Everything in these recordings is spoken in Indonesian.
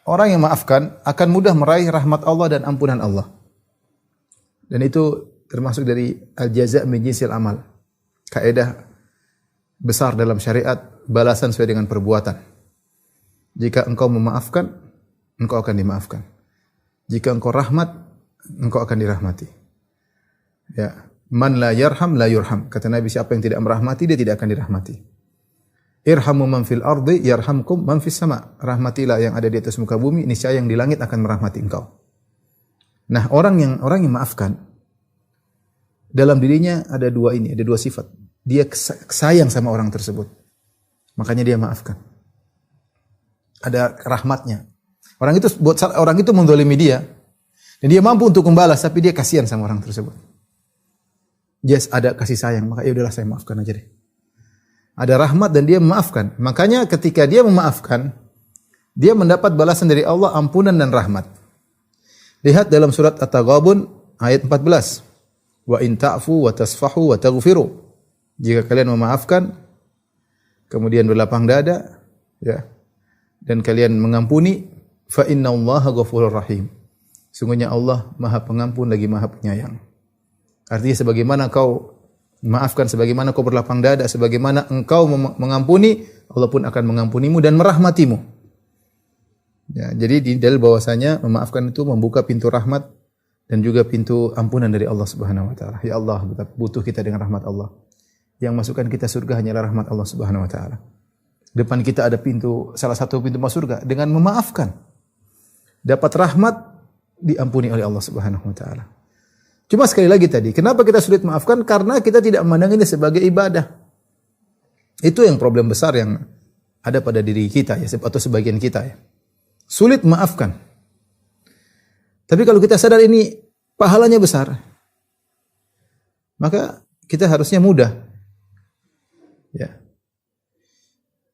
orang yang maafkan akan mudah meraih rahmat Allah dan ampunan Allah. Dan itu termasuk dari al-jaza' min jinsil amal. Kaidah besar dalam syariat, balasan sesuai dengan perbuatan. Jika engkau memaafkan, engkau akan dimaafkan. Jika engkau rahmat, engkau akan dirahmati. Ya, man la yarham la yurham. Kata Nabi, siapa yang tidak merahmati, dia tidak akan dirahmati. Irhamu man fil ardi yarhamkum man fis sama. Rahmatilah yang ada di atas muka bumi, niscaya yang di langit akan merahmati engkau. Nah, orang yang maafkan, dalam dirinya ada dua sifat. Dia sayang sama orang tersebut. Makanya dia maafkan. Ada rahmatnya. Orang itu mendolimi dia, dan dia mampu untuk membalas, tapi dia kasihan sama orang tersebut. Dia ada kasih sayang, maka ya udahlah saya maafkan aja deh. Ada rahmat dan dia memaafkan. Makanya ketika dia memaafkan, dia mendapat balasan dari Allah, ampunan dan rahmat. Lihat dalam surat At-Taghabun ayat 14. Wa in ta'fu wa tasfahu wa taghfiru. Jika kalian memaafkan, kemudian berlapang dada, ya, dan kalian mengampuni, fa innallaha ghafurur rahim. Sungguhnya Allah Maha Pengampun lagi Maha Penyayang. Artinya sebagaimana kau maafkan, sebagaimana kau berlapang dada, sebagaimana engkau mengampuni, Allah pun akan mengampunimu dan merahmatimu. Ya, jadi di dalil bahwasanya memaafkan itu membuka pintu rahmat dan juga pintu ampunan dari Allah Subhanahu wa taala. Ya Allah, betapa butuh kita dengan rahmat Allah. Yang masukkan kita surga hanyalah rahmat Allah Subhanahu wa taala. Depan kita ada salah satu pintu masuk surga dengan memaafkan. Dapat rahmat, diampuni oleh Allah Subhanahu wa taala. Cuma sekali lagi tadi, kenapa kita sulit maafkan? Karena kita tidak memandang ini sebagai ibadah. Itu yang problem besar yang ada pada diri kita ya, atau sebagian kita ya. Sulit maafkan. Tapi kalau kita sadar ini pahalanya besar, maka kita harusnya mudah. Ya.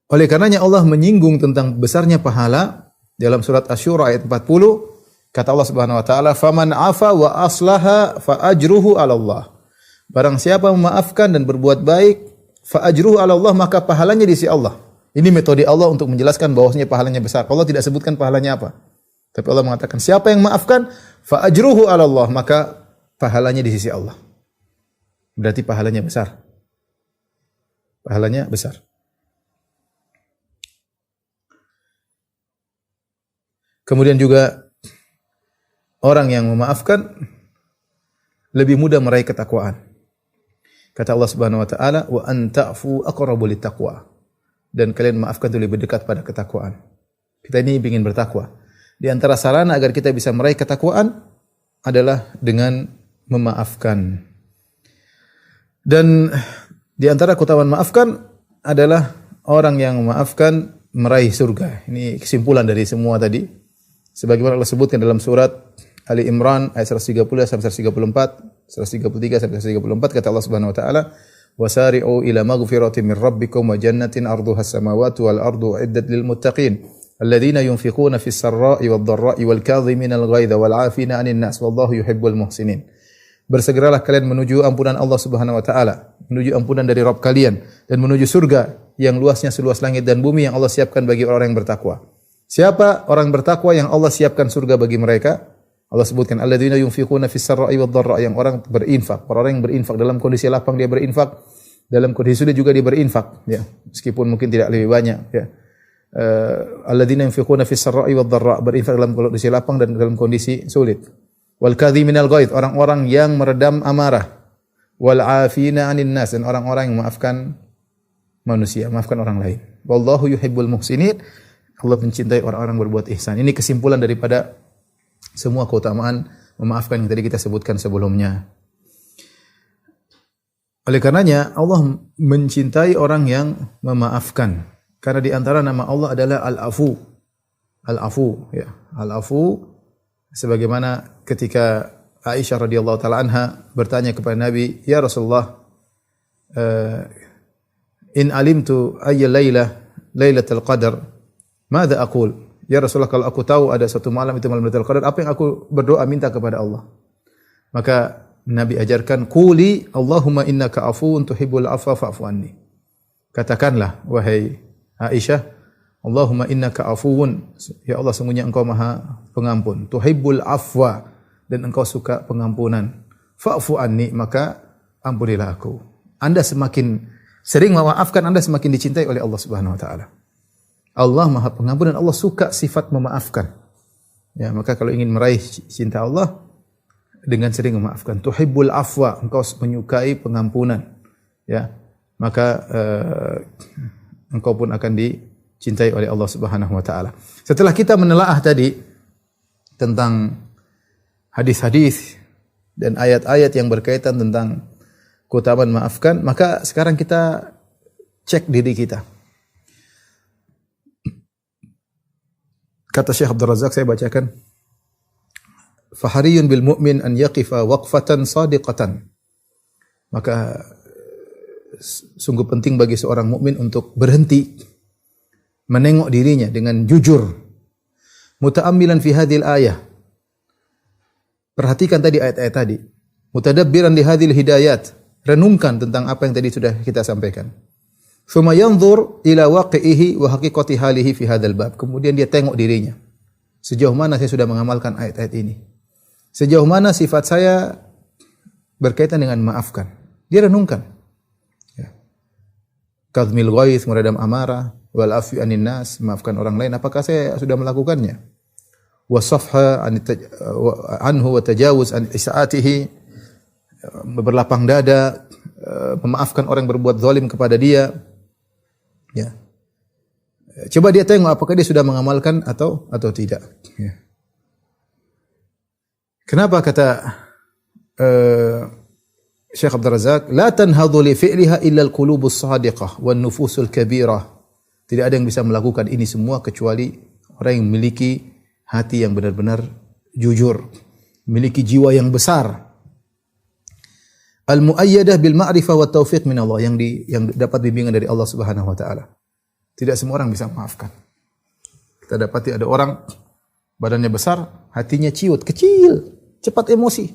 Oleh karenanya Allah menyinggung tentang besarnya pahala dalam surat Asy-Syura ayat 40. Kata Allah Subhanahu wa taala, "Faman 'afa wa aslaha fa ajruhu 'ala Allah." Barang siapa memaafkan dan berbuat baik, fa ajruhu 'ala Allah, maka pahalanya di sisi Allah. Ini metode Allah untuk menjelaskan bahwasanya pahalanya besar. Allah tidak sebutkan pahalanya apa. Tapi Allah mengatakan, siapa yang maafkan, fa ajruhu 'ala Allah, maka pahalanya di sisi Allah. Berarti pahalanya besar. Pahalanya besar. Kemudian juga orang yang memaafkan lebih mudah meraih ketakwaan. Kata Allah Subhanahu wa taala, "Wa an ta'fu aqrabu littaqwa." Dan kalian maafkan itu lebih dekat pada ketakwaan. Kita ini ingin bertakwa. Di antara sarana agar kita bisa meraih ketakwaan adalah dengan memaafkan. Dan di antara keutamaan maafkan adalah orang yang memaafkan meraih surga. Ini kesimpulan dari semua tadi. Sebagaimana Allah sebutkan dalam surat Ali Imran ayat 130 sampai 134, 133 sampai 134, kata Allah Subhanahu wa taala, "Wasari'u ila maghfiratin min rabbikum wa jannatin 'arduha as-samawati wal ardu uiddat lil muttaqin alladziina yunfiquna fis sarra'i wad dharra'i wal kadhimina al-ghaidha wal 'afina 'anil nas wallahu yuhibbul muhsinin." Bersegeralah kalian menuju ampunan Allah Subhanahu wa taala, menuju ampunan dari Rabb kalian dan menuju surga yang luasnya seluas langit dan bumi yang Allah siapkan bagi orang yang bertakwa. Siapa orang bertakwa yang Allah siapkan surga bagi mereka? Allah sebutkan alladzina yunfiquna fis sarra'i wad dharra'i, yang orang berinfak, orang yang berinfak dalam kondisi lapang dia berinfak, dalam kondisi sulit juga dia berinfak, ya, meskipun mungkin tidak lebih banyak, ya. Alladzina yunfiquna fis sarra'i wad dharra', berinfak dalam kondisi lapang dan dalam kondisi sulit. Wal kadhiminal ghaidh, orang-orang yang meredam amarah. Wal 'afina 'anil nas, dan orang-orang yang memaafkan manusia, maafkan orang lain. Wallahu yuhibbul muhsinin, Allah mencintai orang-orang berbuat ihsan. Ini kesimpulan daripada semua keutamaan memaafkan yang tadi kita sebutkan sebelumnya. Oleh karenanya Allah mencintai orang yang memaafkan. Karena di antara nama Allah adalah Al-Afu. Al-Afu, ya. Al-Afu, sebagaimana ketika Aisyah radhiyallahu taala anha bertanya kepada Nabi, "Ya Rasulullah, in alimtu ayya lailatul qadar, madza aqul?" Ya Rasulullah, kalau aku tahu ada suatu malam itu malam Lailatul Qadar, apa yang aku berdoa minta kepada Allah? Maka Nabi ajarkan, "Quli Allahumma innaka afuwun tuhibbul afwa fa'fu anni." Katakanlah, wahai Aisyah, Allahumma innaka afuwun, ya Allah sungguhnya engkau maha pengampun. Tuhibbul afwa, dan engkau suka pengampunan. Fa'fu anni, maka ampunilah aku. Anda semakin sering memaafkan, Anda semakin dicintai oleh Allah Subhanahu wa taala. Allah maha pengampun dan Allah suka sifat memaafkan. Ya, maka kalau ingin meraih cinta Allah, dengan sering memaafkan. Tuhibbul afwa, engkau menyukai pengampunan. Ya, maka engkau pun akan dicintai oleh Allah Subhanahu wa taala. Setelah kita menelaah tadi tentang hadis-hadis dan ayat-ayat yang berkaitan tentang keutamaan maafkan, maka sekarang kita cek diri kita. Kata Syekh Abdul Razak, saya bacakan. Fahariyun bil mu'min an yaqifa waqfatan sadiqatan. Maka sungguh penting bagi seorang mukmin untuk berhenti menengok dirinya dengan jujur. Muta'ammilan fi hadhil ayah. Perhatikan tadi ayat-ayat tadi. Mutadabbiran li hadhil hidayat. Renungkan tentang apa yang tadi sudah kita sampaikan. Tsumma yanzur ila waqi'ihi wa haqiqati halihi fi hadzal bab. Kemudian dia tengok dirinya. Sejauh mana saya sudah mengamalkan ayat-ayat ini? Sejauh mana sifat saya berkaitan dengan maafkan? Dia renungkan. Ya. Kadhmil ghaith, meredam amarah, wal afwi anin nas, maafkan orang lain. Apakah saya sudah melakukannya? Wa safha anhu wa tajawuz an isaatihi, berlapang dada, memaafkan orang yang berbuat zalim kepada dia. Ya. Coba dia tengok apakah dia sudah mengamalkan atau tidak. Ya. Kenapa kata Syekh Abdul Razak, la tanhadhu li fi'liha illa al-qulubus shadiqah wan nufusul kabirah. Tidak ada yang bisa melakukan ini semua kecuali orang yang memiliki hati yang benar-benar jujur, memiliki jiwa yang besar. Al-mu'ayyadah bil ma'rifah wa taufiq min Allah, yang dapat bimbingan dari Allah Subhanahu wa taala. Tidak semua orang bisa memaafkan. Kita dapati ada orang badannya besar, hatinya ciut, kecil, cepat emosi.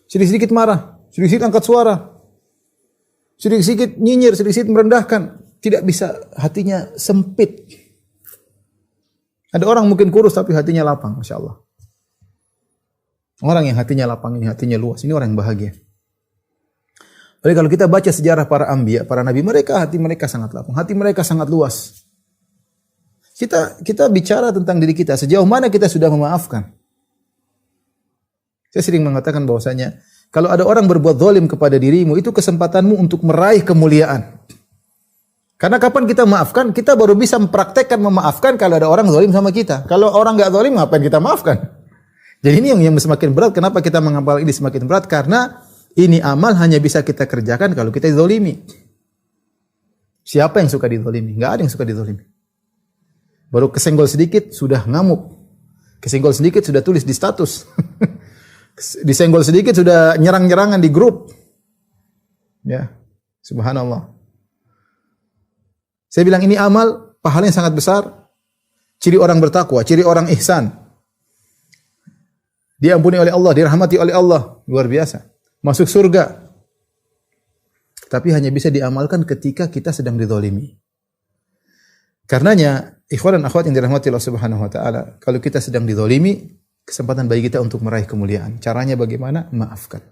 Sedikit-sedikit marah, sedikit-sedikit angkat suara. Sedikit-sedikit nyinyir, sedikit-sedikit merendahkan, tidak bisa, hatinya sempit. Ada orang mungkin kurus tapi hatinya lapang, Masya Allah. Orang yang hatinya lapang ini, hatinya luas, ini orang yang bahagia. Jadi kalau kita baca sejarah para anbiya, para nabi, hati mereka sangat lapang, hati mereka sangat luas. Kita bicara tentang diri kita, sejauh mana kita sudah memaafkan. Saya sering mengatakan bahwasanya kalau ada orang berbuat zalim kepada dirimu, itu kesempatanmu untuk meraih kemuliaan. Karena kapan kita maafkan, kita baru bisa mempraktekkan memaafkan kalau ada orang zalim sama kita. Kalau orang enggak zalim, ngapain kita maafkan? Jadi ini yang semakin berat. Kenapa kita menghafal ini semakin berat? Karena ini amal hanya bisa kita kerjakan kalau kita dizalimi. Siapa yang suka dizalimi? Enggak ada yang suka dizalimi. Baru kesenggol sedikit sudah ngamuk. Kesenggol sedikit sudah tulis di status. Disenggol sedikit sudah nyerang-nyerangan di grup. Ya, subhanallah. Saya bilang ini amal, pahalanya sangat besar. Ciri orang bertakwa, ciri orang ihsan. Diampuni oleh Allah, dirahmati oleh Allah. Luar biasa. Masuk surga. Tapi hanya bisa diamalkan ketika kita sedang dizalimi. Karenanya, ikhwan dan akhwat yang dirahmati Allah Subhanahu wa taala, kalau kita sedang dizalimi, kesempatan bagi kita untuk meraih kemuliaan. Caranya bagaimana? Maafkan.